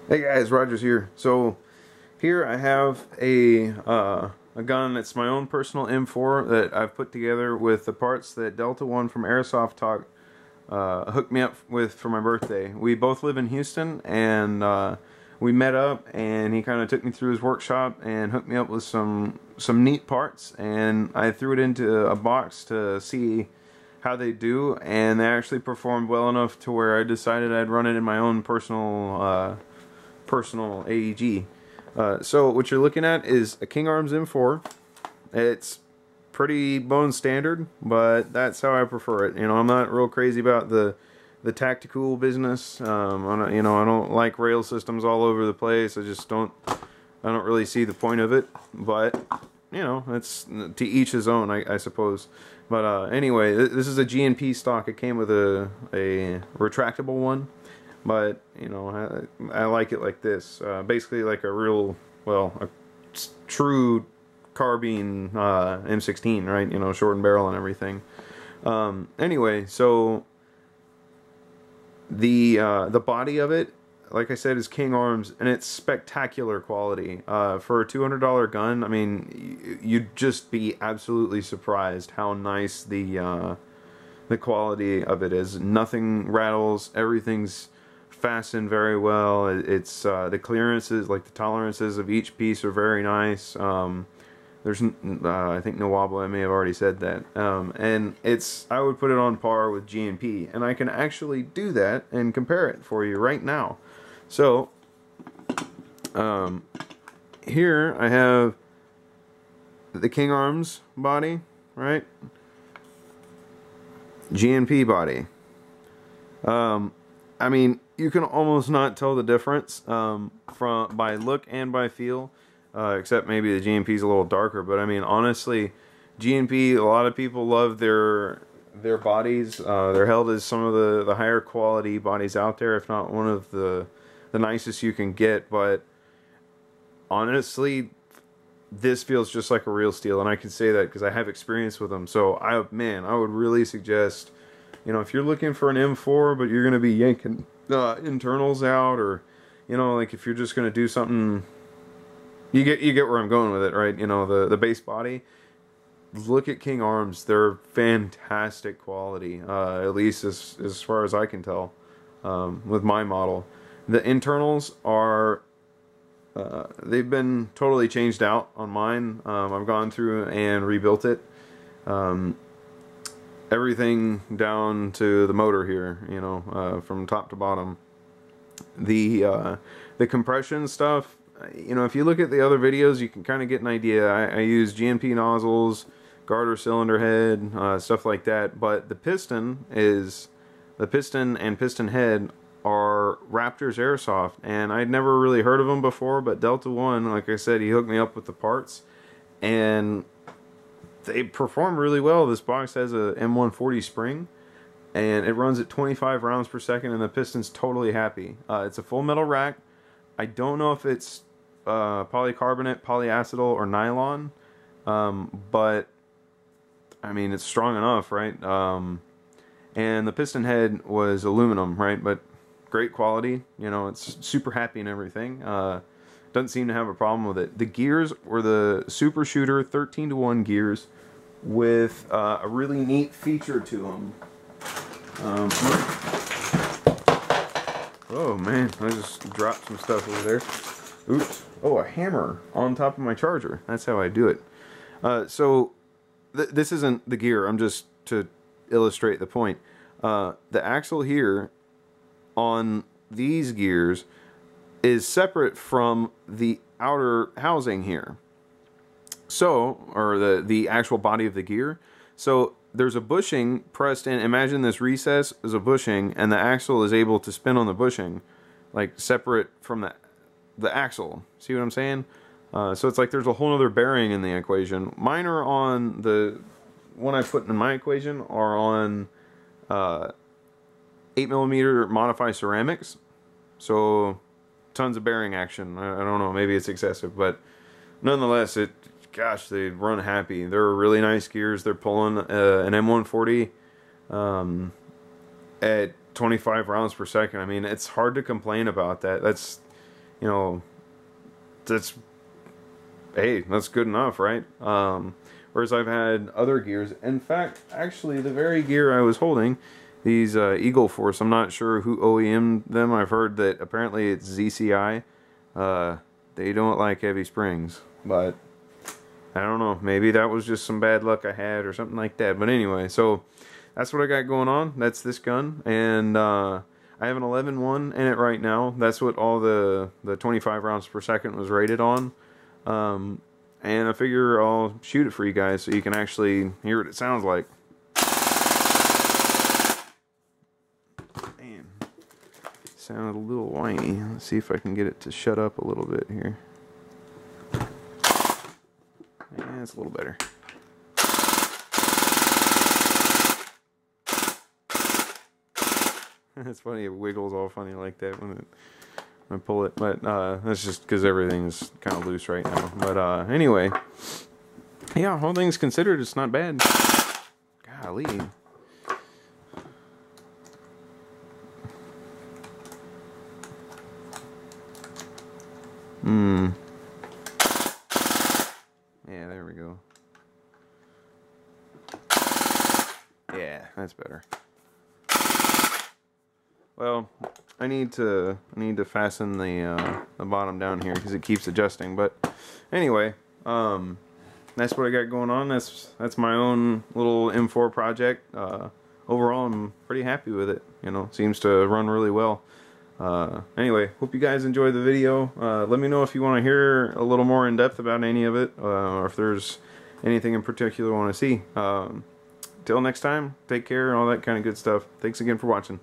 Hey guys, Rogers here. So here I have a gun. It's my own personal M4 that I've put together with the parts that Delta One from Airsoft Talk hooked me up with for my birthday. We both live in Houston, and we met up, and he kind of took me through his workshop and hooked me up with some neat parts, and I threw it into a box to see how they do, and they actually performed well enough to where I decided I'd run it in my own personal AEG. So what you're looking at is a King Arms M4. It's pretty bone standard, but that's how I prefer it. You know, I'm not real crazy about the tactical business. I don't like rail systems all over the place. I don't really see the point of it. But you know, it's to each his own, I suppose. But anyway, this is a GNP stock. It came with a retractable one. But, you know, I like it like this. Basically like a real, well, a true carbine M16, right? You know, shortened barrel and everything. Anyway, so the body of it, like I said, is King Arms, and it's spectacular quality. For a $200 gun, I mean, you'd just be absolutely surprised how nice the quality of it is. Nothing rattles, everything's fastened very well. It's the clearances, like the tolerances of each piece, are very nice. There's I think no wobble. I may have already said that. And I would put it on par with GNP, and I can actually do that and compare it for you right now. So here I have the King Arms body, right? GNP body. I mean, you can almost not tell the difference by look and by feel, except maybe the GNP is a little darker. But I mean, honestly, GNP, a lot of people love their bodies. They're held as some of the higher quality bodies out there, if not one of the nicest you can get. But honestly, this feels just like a real steel, and I can say that because I have experience with them. So I would really suggest, you know, if you're looking for an M4, but you're going to be yanking internals out, or, you know, like if you're just going to do something, you get where I'm going with it, right? You know, the base body. Look at King Arms. They're fantastic quality, at least as far as I can tell, with my model. The internals are, they've been totally changed out on mine. I've gone through and rebuilt it. Everything down to the motor here, you know, from top to bottom. The compression stuff, you know, if you look at the other videos, you can kind of get an idea. I use GNP nozzles, garter cylinder head, stuff like that. But the piston and piston head are Raptors Airsoft, and I'd never really heard of them before. But Delta One, like I said, he hooked me up with the parts, and they perform really well. This box has a M140 spring, and it runs at 25 rounds per second, and the piston's totally happy. It's a full metal rack. I don't know if it's polycarbonate, polyacetal, or nylon, but I mean, it's strong enough, right? And the piston head was aluminum, right? But great quality. You know, it's super happy and everything. Doesn't seem to have a problem with it. The gears were the Super Shooter 13-to-1 gears with a really neat feature to them. Oh man, I just dropped some stuff over there. Oops. Oh, a hammer on top of my charger. That's how I do it. So this isn't the gear. I'm just to illustrate the point. The axle here on these gears is separate from the outer housing here. So, or the actual body of the gear. So there's a bushing pressed in. Imagine this recess is a bushing, and the axle is able to spin on the bushing, like separate from the axle. See what I'm saying? So it's like there's a whole other bearing in the equation. Mine are on the one I put in my equation are on 8mm modified ceramics. So tons of bearing action. I don't know, maybe it's excessive, but nonetheless, gosh, they run happy. They're really nice gears. They're pulling an M140 at 25 rounds per second. I mean, it's hard to complain about that. you know, that's, hey, that's good enough, right? Whereas I've had other gears. In fact, actually, the very gear I was holding, these Eagle Force, I'm not sure who OEM'd them. I've heard that apparently it's ZCI. They don't like heavy springs, but I don't know. Maybe that was just some bad luck I had or something like that. But anyway, so that's what I got going on. That's this gun, and I have an 11.1 in it right now. That's what all the 25 rounds per second was rated on. And I figure I'll shoot it for you guys so you can actually hear what it sounds like. Man, sounded a little whiny. Let's see if I can get it to shut up a little bit here. Yeah, it's a little better. It's funny, it wiggles all funny like that when I pull it, but that's just because everything's kind of loose right now. But anyway, yeah, all things considered, it's not bad. Golly. Yeah, there we go. Yeah, that's better. Well, I need to fasten the bottom down here because it keeps adjusting. But anyway, that's what I got going on. That's my own little M4 project. Overall, I'm pretty happy with it. You know, seems to run really well. Anyway, hope you guys enjoyed the video. Let me know if you want to hear a little more in depth about any of it, or if there's anything in particular you want to see. Till next time, take care and all that kind of good stuff. Thanks again for watching.